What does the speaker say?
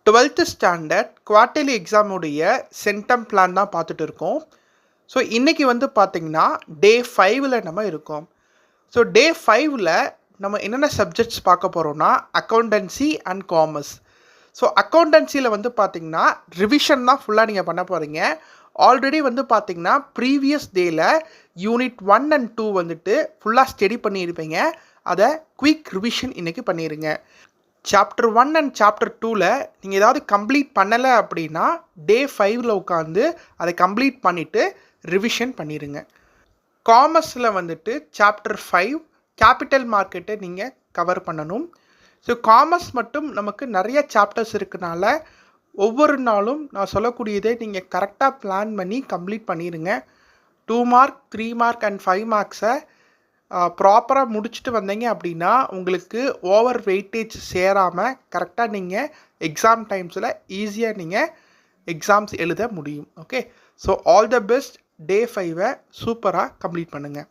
12th standard quarterly எக்ஸாமுடைய centum plan தான் பார்த்துட்டு இருக்கோம். ஸோ இன்றைக்கி வந்து பார்த்திங்கன்னா டே 5ல் நம்ம இருக்கோம். ஸோ டே 5ல் நம்ம என்னென்ன சப்ஜெக்ட்ஸ் பார்க்க போகிறோம்னா அக்கௌண்டன்சி அண்ட் காமர்ஸ். ஸோ அக்கௌண்டன்சியில் வந்து பார்த்திங்கன்னா ரிவிஷன் தான் ஃபுல்லாக நீங்கள் பண்ண போகிறீங்க. ஆல்ரெடி வந்து பார்த்திங்கன்னா ப்ரீவியஸ் டேயில் யூனிட் 1 and 2 வந்துட்டு ஃபுல்லாக ஸ்டடி பண்ணியிருப்பீங்க. அதை குயிக் ரிவிஷன் இன்றைக்கி பண்ணிடுங்க. சாப்டர் 1 அண்ட் சாப்டர் 2ல் நீங்கள் ஏதாவது கம்ப்ளீட் பண்ணலை அப்படின்னா டே 5ல் உட்காந்து அதை கம்ப்ளீட் பண்ணிவிட்டு ரிவிஷன் பண்ணிடுங்க. காமர்ஸில் வந்துட்டு சாப்டர் 5 கேபிட்டல் மார்க்கெட்டை நீங்கள் கவர் பண்ணணும். ஸோ காமர்ஸ் மட்டும் நமக்கு நிறைய சாப்டர்ஸ் இருக்கனால ஒவ்வொரு நாளும் நான் சொல்லக்கூடியதை நீங்கள் கரெக்டாக பிளான் பண்ணி கம்ப்ளீட் பண்ணிடுங்க. 2 மார்க் 3 மார்க் அண்ட் 5 மார்க்ஸை ப்ராப்பராக முடிச்சுட்டு வந்தீங்க அப்படின்னா உங்களுக்கு ஓவர் வெயிட்டேஜ் சேராமல் கரெக்டாக நீங்கள் எக்ஸாம் டைம்ஸில் ஈஸியாக நீங்கள் எக்ஸாம்ஸ் எழுத முடியும். Okay, so all the best. Day 5 சூப்பராக கம்ப்ளீட் பண்ணுங்கள்.